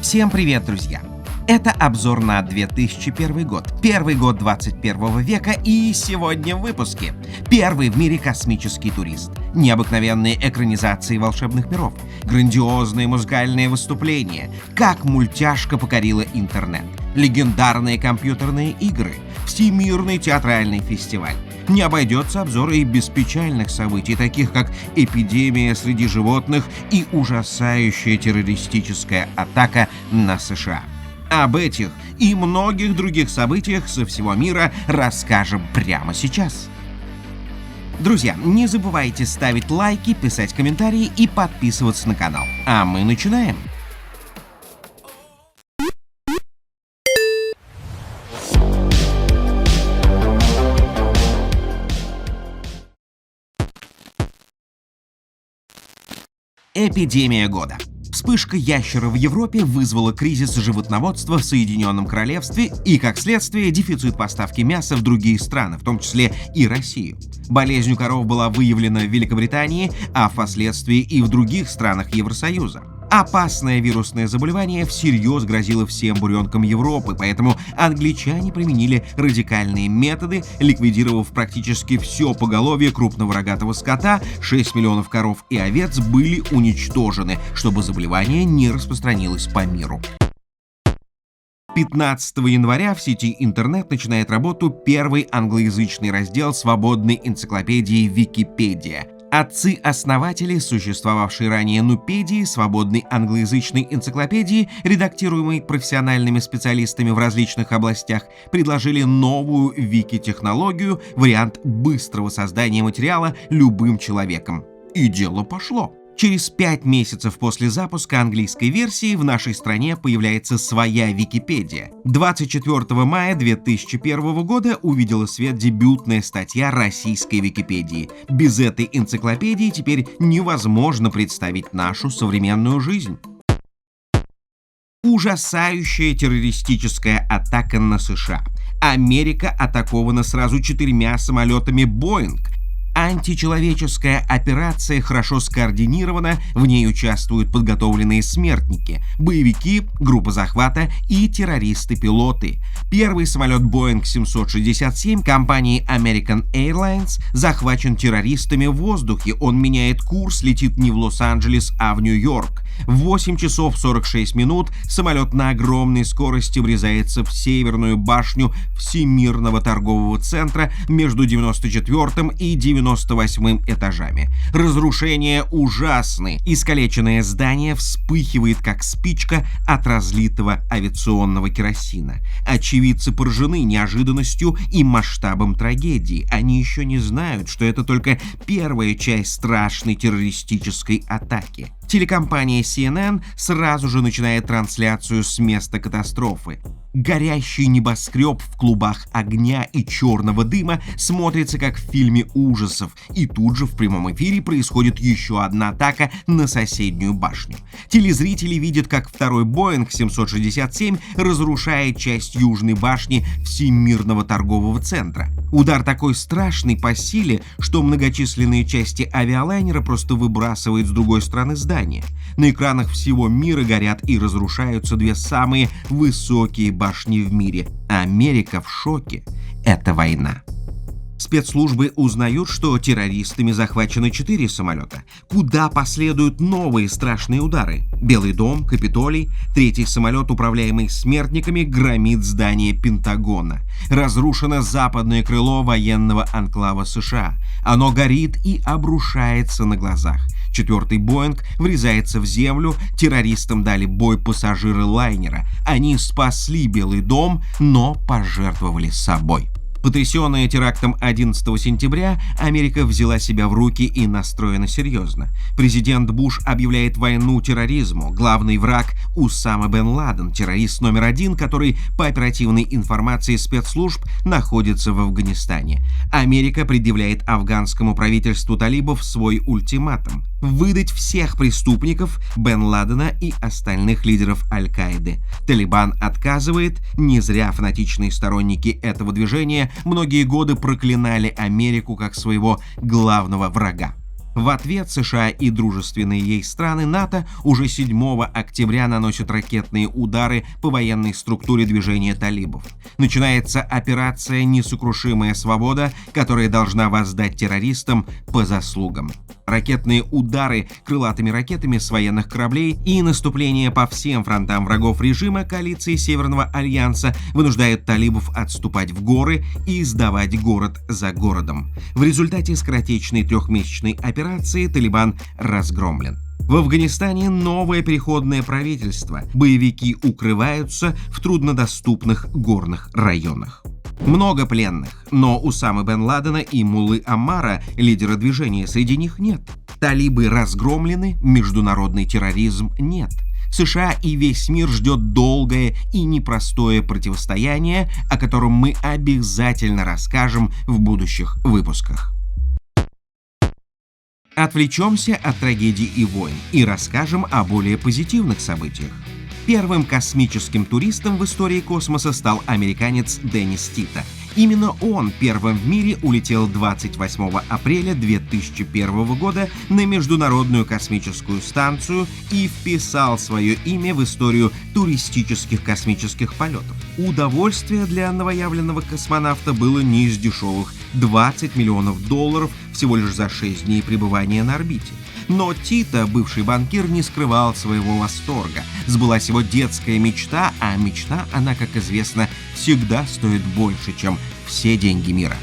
Всем привет, друзья! Это обзор на 2001 год, первый год 21 века, и сегодня в выпуске. Первый в мире космический турист, необыкновенные экранизации волшебных миров, грандиозные музыкальные выступления, как мультяшка покорила интернет, легендарные компьютерные игры, всемирный театральный фестиваль. Не обойдется обзор и без печальных событий, таких как эпидемия среди животных и ужасающая террористическая атака на США. Об этих и многих других событиях со всего мира расскажем прямо сейчас. Друзья, не забывайте ставить лайки, писать комментарии и подписываться на канал. А мы начинаем! Эпидемия года. Вспышка ящера в Европе вызвала кризис животноводства в Соединенном Королевстве и, как следствие, дефицит поставки мяса в другие страны, в том числе и Россию. Болезнь у коров была выявлена в Великобритании, а впоследствии и в других странах Евросоюза. Опасное вирусное заболевание всерьез грозило всем буренкам Европы, поэтому англичане применили радикальные методы, ликвидировав практически все поголовье крупного рогатого скота, 6 миллионов коров и овец были уничтожены, чтобы заболевание не распространилось по миру. 15 января в сети интернет начинает работу первый англоязычный раздел свободной энциклопедии Википедия. Отцы-основатели, существовавшей ранее Нупедии, свободной англоязычной энциклопедии, редактируемой профессиональными специалистами в различных областях, предложили новую вики-технологию, вариант быстрого создания материала любым человеком. И дело пошло. Через 5 месяцев после запуска английской версии в нашей стране появляется своя Википедия. 24 мая 2001 года увидела свет дебютная статья российской Википедии. Без этой энциклопедии теперь невозможно представить нашу современную жизнь. Ужасающая террористическая атака на США. Америка атакована сразу 4 самолетами «Боинг». Античеловеческая операция хорошо скоординирована, в ней участвуют подготовленные смертники, боевики, группа захвата и террористы-пилоты. Первый самолет Boeing 767 компании American Airlines захвачен террористами в воздухе. Он меняет курс, летит не в Лос-Анджелес, а в Нью-Йорк. В 8 часов 46 минут самолет на огромной скорости врезается в северную башню Всемирного торгового центра между 94 и 98 этажами. Разрушения ужасны. Искалеченное здание вспыхивает, как спичка от разлитого авиационного керосина. Очевидцы поражены неожиданностью и масштабом трагедии. Они еще не знают, что это только первая часть страшной террористической атаки. Телекомпания CNN сразу же начинает трансляцию с места катастрофы. Горящий небоскреб в клубах огня и черного дыма смотрится как в фильме ужасов, и тут же в прямом эфире происходит еще одна атака на соседнюю башню. Телезрители видят, как второй Boeing 767 разрушает часть южной башни Всемирного торгового центра. Удар такой страшный по силе, что многочисленные части авиалайнера просто выбрасывает с другой стороны здания. На экранах всего мира горят и разрушаются 2 самые высокие башни в мире. Америка в шоке. Это война. Спецслужбы узнают, что террористами захвачено 4 самолета. Куда последуют новые страшные удары? Белый дом, Капитолий, 3-й самолет, управляемый смертниками, громит здание Пентагона. Разрушено западное крыло военного анклава США. Оно горит и обрушается на глазах. 4-й Боинг врезается в землю, террористам дали бой пассажиры лайнера. Они спасли Белый дом, но пожертвовали собой. Потрясенная терактом 11 сентября, Америка взяла себя в руки и настроена серьезно. Президент Буш объявляет войну терроризму. Главный враг – Усама бен Ладен, террорист номер 1, который, по оперативной информации спецслужб, находится в Афганистане. Америка предъявляет афганскому правительству талибов свой ультиматум – выдать всех преступников, бен Ладена и остальных лидеров Аль-Каиды. Талибан отказывает. Не зря фанатичные сторонники этого движения многие годы проклинали Америку как своего главного врага. В ответ США и дружественные ей страны НАТО уже 7 октября наносят ракетные удары по военной структуре движения талибов. Начинается операция «Несокрушимая свобода», которая должна воздать террористам по заслугам. Ракетные удары крылатыми ракетами с военных кораблей и наступление по всем фронтам врагов режима коалиции Северного Альянса вынуждают талибов отступать в горы и сдавать город за городом. В результате скоротечной трехмесячной операции Талибан разгромлен. В Афганистане новое переходное правительство. Боевики укрываются в труднодоступных горных районах. Много пленных, но Усамы бен Ладена и Муллы Аммара, лидера движения, среди них нет. Талибы разгромлены, международный терроризм нет. США и весь мир ждет долгое и непростое противостояние, о котором мы обязательно расскажем в будущих выпусках. Отвлечемся от трагедий и войн и расскажем о более позитивных событиях. Первым космическим туристом в истории космоса стал американец Деннис Тито. Именно он первым в мире улетел 28 апреля 2001 года на Международную космическую станцию и вписал свое имя в историю туристических космических полетов. Удовольствие для новоявленного космонавта было не из дешевых – $20 миллионов всего лишь за 6 дней пребывания на орбите. Но Тито, бывший банкир, не скрывал своего восторга. Сбылась его детская мечта, а мечта, она, как известно, всегда стоит больше, чем все деньги мира.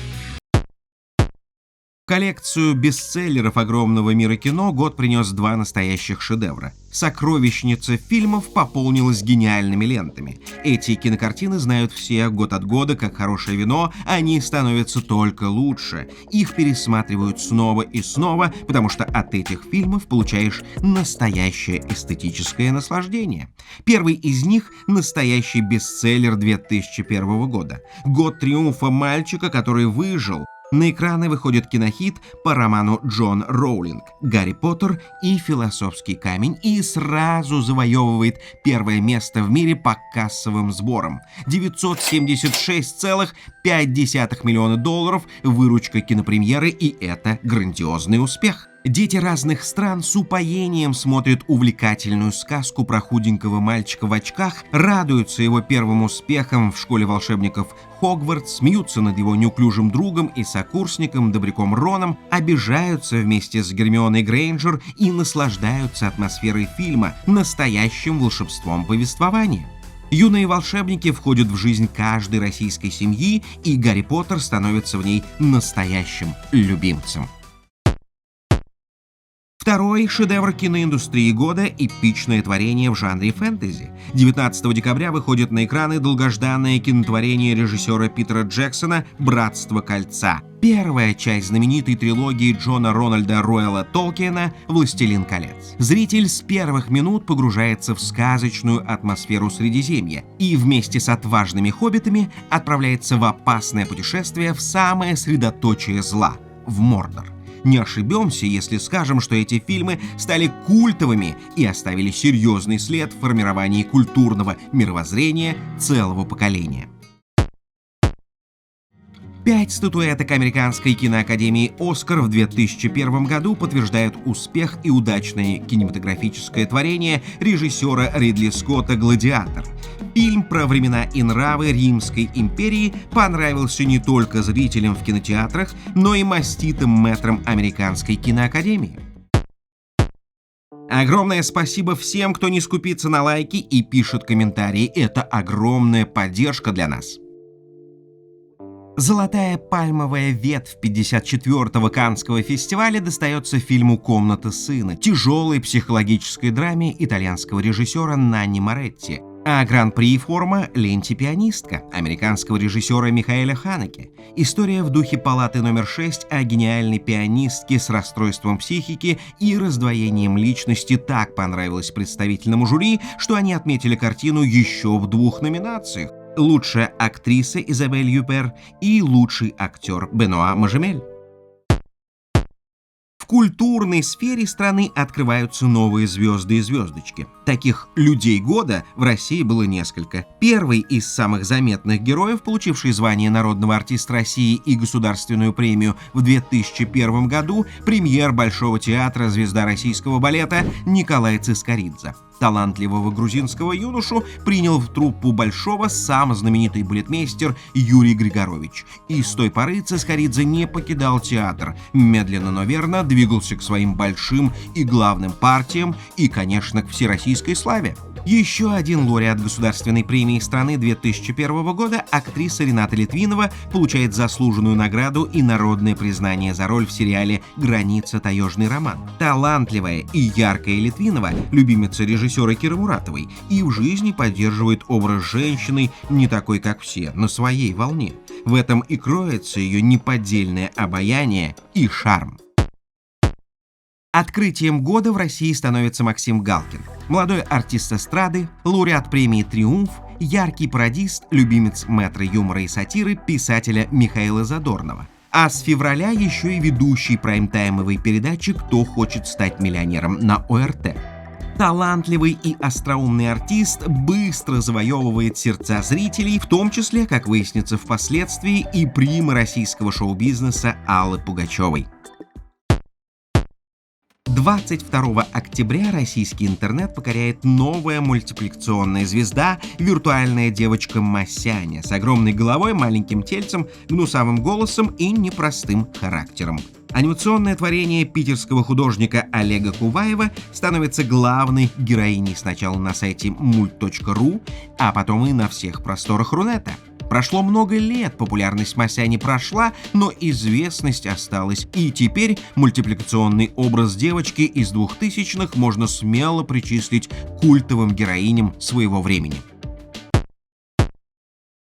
В коллекцию бестселлеров огромного мира кино год принес 2 настоящих шедевра. Сокровищница фильмов пополнилась гениальными лентами. Эти кинокартины знают все год от года, как хорошее вино, они становятся только лучше. Их пересматривают снова и снова, потому что от этих фильмов получаешь настоящее эстетическое наслаждение. Первый из них — настоящий бестселлер 2001 года. Год триумфа мальчика, который выжил. На экраны выходит кинохит по роману Джон Роулинг «Гарри Поттер и философский камень» и сразу завоевывает первое место в мире по кассовым сборам. $976,5 миллиона выручка кинопремьеры, и это грандиозный успех. Дети разных стран с упоением смотрят увлекательную сказку про худенького мальчика в очках, радуются его первым успехам в школе волшебников Хогвартс, смеются над его неуклюжим другом и сокурсником Добряком Роном, обижаются вместе с Гермионой Грейнджер и наслаждаются атмосферой фильма, настоящим волшебством повествования. Юные волшебники входят в жизнь каждой российской семьи, и Гарри Поттер становится в ней настоящим любимцем. Второй шедевр киноиндустрии года – эпичное творение в жанре фэнтези. 19 декабря выходит на экраны долгожданное кинотворение режиссера Питера Джексона «Братство кольца». Первая часть знаменитой трилогии Джона Рональда Руэлла Толкиена «Властелин колец». Зритель с первых минут погружается в сказочную атмосферу Средиземья и вместе с отважными хоббитами отправляется в опасное путешествие в самое средоточие зла – в Мордор. Не ошибемся, если скажем, что эти фильмы стали культовыми и оставили серьезный след в формировании культурного мировоззрения целого поколения. 5 статуэток Американской киноакадемии «Оскар» в 2001 году подтверждают успех и удачное кинематографическое творение режиссера Ридли Скотта «Гладиатор». Фильм про времена и нравы Римской империи понравился не только зрителям в кинотеатрах, но и маститым мэтрам Американской киноакадемии. Огромное спасибо всем, кто не скупится на лайки и пишет комментарии. Это огромная поддержка для нас. Золотая пальмовая ветвь 54-го Каннского фестиваля достается фильму «Комната сына», тяжелой психологической драме итальянского режиссера Нанни Моретти. А гран-при форма ленте «Пианистка» американского режиссера Михаэля Ханеке. История в духе «Палаты номер 6» о гениальной пианистке с расстройством психики и раздвоением личности так понравилась представительному жюри, что они отметили картину еще в 2 номинациях: лучшая актриса Изабель Юпер и лучший актер Бенуа Мажемель. В культурной сфере страны открываются новые звезды и звездочки. Таких «людей года» в России было несколько. Первый из самых заметных героев, получивший звание народного артиста России и государственную премию в 2001 году, премьер Большого театра, звезда российского балета Николай Цискоридзе. Талантливого грузинского юношу принял в труппу Большого сам знаменитый балетмейстер Юрий Григорович. И с той поры Цискоридзе не покидал театр, медленно, но верно двигался к своим большим и главным партиям и, конечно, к всероссийской славе. Еще один лауреат государственной премии страны 2001 года, актриса Рената Литвинова, получает заслуженную награду и народное признание за роль в сериале «Граница. Таежный роман». Талантливая и яркая Литвинова, любимица режиссера Киры Муратовой, и в жизни поддерживает образ женщины не такой, как все, на своей волне. В этом и кроется ее неподдельное обаяние и шарм. Открытием года в России становится Максим Галкин. Молодой артист эстрады, лауреат премии «Триумф», яркий пародист, любимец мэтра юмора и сатиры писателя Михаила Задорнова. А с февраля еще и ведущий прайм-таймовой передачи «Кто хочет стать миллионером» на ОРТ. Талантливый и остроумный артист быстро завоевывает сердца зрителей, в том числе, как выяснится впоследствии, и прима российского шоу-бизнеса Аллы Пугачевой. 22 октября российский интернет покоряет новая мультипликационная звезда, виртуальная девочка Масяня с огромной головой, маленьким тельцем, гнусавым голосом и непростым характером. Анимационное творение питерского художника Олега Куваева становится главной героиней сначала на сайте мульт.ру, а потом и на всех просторах Рунета. Прошло много лет, популярность Масяни прошла, но известность осталась, и теперь мультипликационный образ девочки из 2000-х можно смело причислить к культовым героиням своего времени.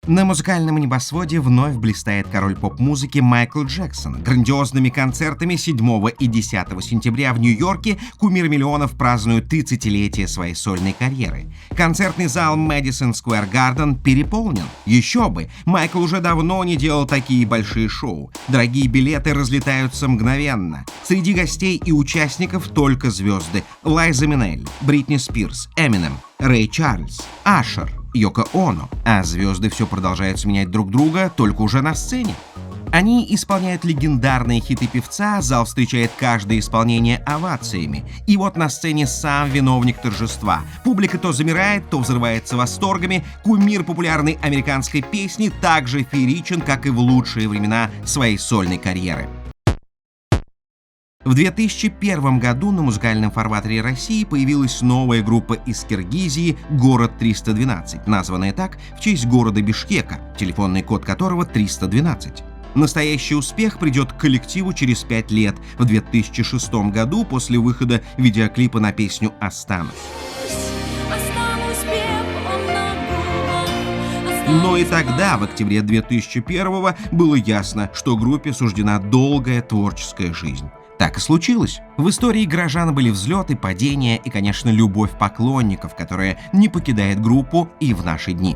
На музыкальном небосводе вновь блистает король поп-музыки Майкл Джексон. Грандиозными концертами 7 и 10 сентября в Нью-Йорке кумир миллионов празднует 30-летие своей сольной карьеры. Концертный зал Madison Square Garden переполнен. Еще бы, Майкл уже давно не делал такие большие шоу. Дорогие билеты разлетаются мгновенно. Среди гостей и участников только звезды: Лайза Минелли, Бритни Спирс, Эминем, Рэй Чарльз, Ашер, Йоко Оно, а звезды все продолжают сменять друг друга, только уже на сцене. Они исполняют легендарные хиты певца, зал встречает каждое исполнение овациями. И вот на сцене сам виновник торжества. Публика то замирает, то взрывается восторгами. Кумир популярной американской песни так же фееричен, как и в лучшие времена своей сольной карьеры. В 2001 году на музыкальном фарватере России появилась новая группа из Киргизии «Город 312», названная так в честь города Бишкека, телефонный код которого 312. Настоящий успех придет к коллективу через 5 лет, в 2006 году, после выхода видеоклипа на песню «Останусь». Но и тогда, в октябре 2001-го, было ясно, что группе суждена долгая творческая жизнь. Так и случилось. В истории горожан были взлеты, падения и, конечно, любовь поклонников, которая не покидает группу и в наши дни.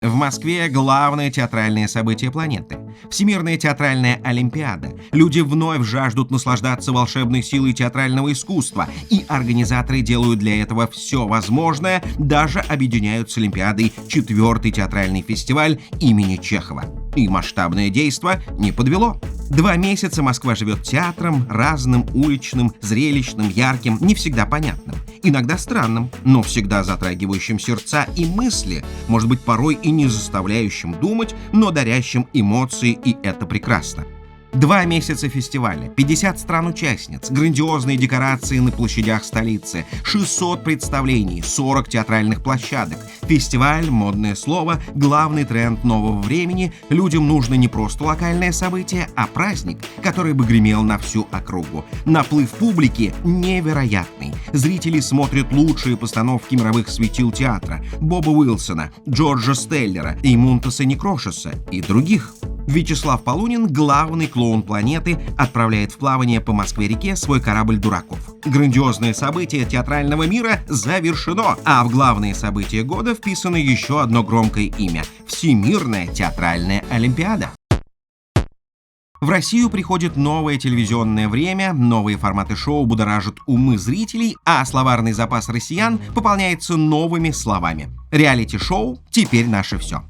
В Москве главное театральное событие планеты – Всемирная театральная олимпиада. Люди вновь жаждут наслаждаться волшебной силой театрального искусства, и организаторы делают для этого все возможное, даже объединяют с Олимпиадой 4-й театральный фестиваль имени Чехова. И масштабное действо не подвело. 2 месяца Москва живет театром, разным, уличным, зрелищным, ярким, не всегда понятным, иногда странным, но всегда затрагивающим сердца и мысли, может быть, порой и не заставляющим думать, но дарящим эмоции, и это прекрасно. 2 месяца фестиваля, 50 стран-участниц, грандиозные декорации на площадях столицы, 600 представлений, 40 театральных площадок. Фестиваль, модное слово, главный тренд нового времени. Людям нужно не просто локальное событие, а праздник, который бы гремел на всю округу. Наплыв публики невероятный. Зрители смотрят лучшие постановки мировых светил театра: Боба Уилсона, Джорджа Стеллера, Эймунтаса Некрошеса и других. Вячеслав Полунин, главный клоун планеты, отправляет в плавание по Москве-реке свой корабль дураков. Грандиозное событие театрального мира завершено, а в главные события года вписано еще одно громкое имя – Всемирная театральная олимпиада. В Россию приходит новое телевизионное время, новые форматы шоу будоражат умы зрителей, а словарный запас россиян пополняется новыми словами. Реалити-шоу теперь наше все.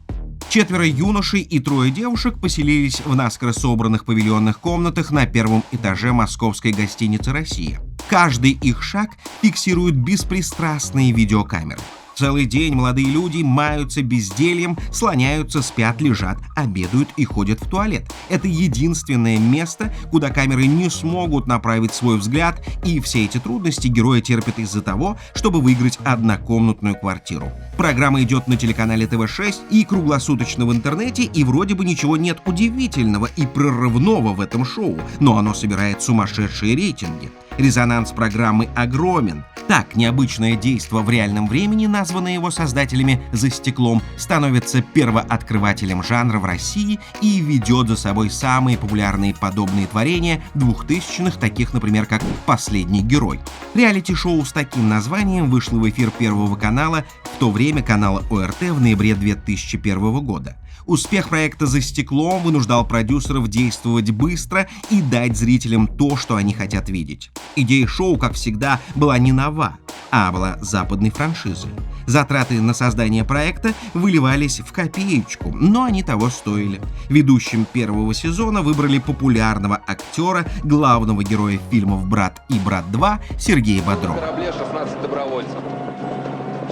4 юношей и 3 девушек поселились в наскоро собранных павильонных комнатах на первом этаже московской гостиницы «Россия». Каждый их шаг фиксируют беспристрастные видеокамеры. Целый день молодые люди маются бездельем, слоняются, спят, лежат, обедают и ходят в туалет. Это единственное место, куда камеры не смогут направить свой взгляд, и все эти трудности герои терпят из-за того, чтобы выиграть однокомнатную квартиру. Программа идет на телеканале ТВ-6 и круглосуточно в интернете, и вроде бы ничего нет удивительного и прорывного в этом шоу, но оно собирает сумасшедшие рейтинги. Резонанс программы огромен. Так, необычное действо в реальном времени, названное его создателями «За стеклом», становится первооткрывателем жанра в России и ведет за собой самые популярные подобные творения 2000-х, таких, например, как «Последний герой». Реалити-шоу с таким названием вышло в эфир Первого канала, в то время канала ОРТ, в ноябре 2001 года. Успех проекта «За стеклом» вынуждал продюсеров действовать быстро и дать зрителям то, что они хотят видеть. Идея шоу, как всегда, была не нова, а была западной франшизой. Затраты на создание проекта выливались в копеечку, но они того стоили. Ведущим первого сезона выбрали популярного актера, главного героя фильмов «Брат» и «Брат 2» Сергея Бодрова. На корабле 16 добровольцев.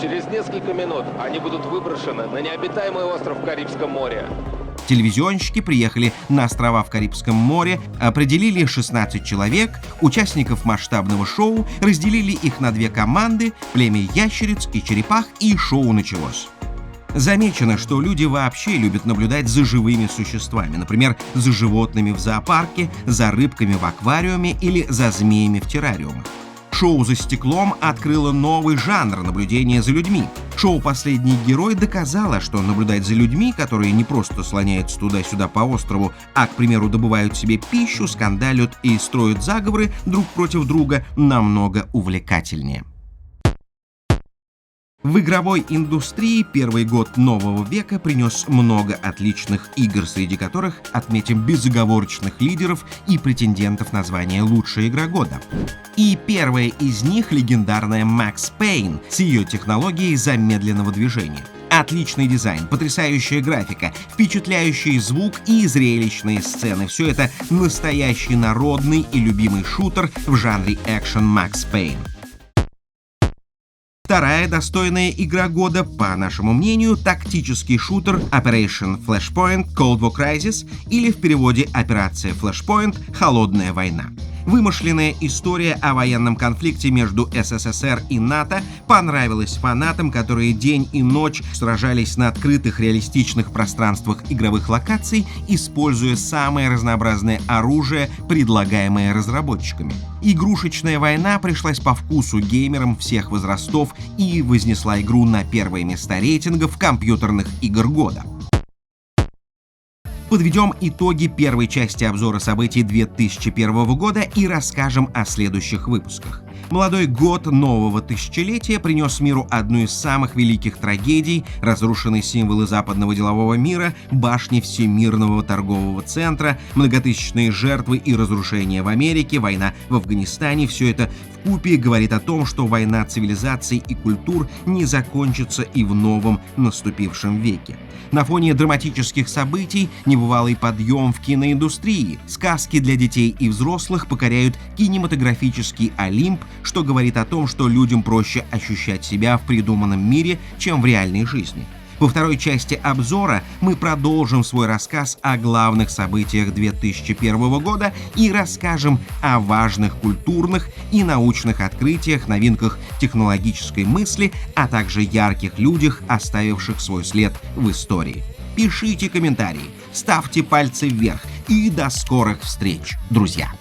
Через несколько минут они будут выброшены на необитаемый остров в Карибском море. Телевизионщики приехали на острова в Карибском море, определили 16 человек, участников масштабного шоу, разделили их на 2 команды, племя ящериц и черепах, и шоу началось. Замечено, что люди вообще любят наблюдать за живыми существами, например, за животными в зоопарке, за рыбками в аквариуме или за змеями в террариумах. Шоу «За стеклом» открыло новый жанр наблюдения за людьми. Шоу «Последний герой» доказало, что наблюдать за людьми, которые не просто слоняются туда-сюда по острову, а, к примеру, добывают себе пищу, скандалят и строят заговоры друг против друга, намного увлекательнее. В игровой индустрии первый год нового века принес много отличных игр, среди которых отметим безоговорочных лидеров и претендентов на звание «Лучшая игра года». И первая из них — легендарная Max Payne с ее технологией замедленного движения. Отличный дизайн, потрясающая графика, впечатляющий звук и зрелищные сцены — все это настоящий народный и любимый шутер в жанре экшен Max Payne. Вторая достойная игра года, по нашему мнению, тактический шутер Operation Flashpoint Cold War Crisis, или в переводе «Операция Flashpoint. Холодная война». Вымышленная история о военном конфликте между СССР и НАТО понравилась фанатам, которые день и ночь сражались на открытых реалистичных пространствах игровых локаций, используя самое разнообразное оружие, предлагаемое разработчиками. Игрушечная война пришлась по вкусу геймерам всех возрастов и вознесла игру на первое место рейтингов компьютерных игр года. Подведем итоги первой части обзора событий 2001 года и расскажем о следующих выпусках. Молодой год нового тысячелетия принес миру одну из самых великих трагедий: разрушенные символы западного делового мира, башни Всемирного торгового центра, многотысячные жертвы и разрушения в Америке, война в Афганистане. Все это вкупе говорит о том, что война цивилизаций и культур не закончится и в новом наступившем веке. На фоне драматических событий небывалый подъем в киноиндустрии. Сказки для детей и взрослых покоряют кинематографический Олимп, что говорит о том, что людям проще ощущать себя в придуманном мире, чем в реальной жизни. Во второй части обзора мы продолжим свой рассказ о главных событиях 2001 года и расскажем о важных культурных и научных открытиях, новинках технологической мысли, а также ярких людях, оставивших свой след в истории. Пишите комментарии, ставьте пальцы вверх и до скорых встреч, друзья!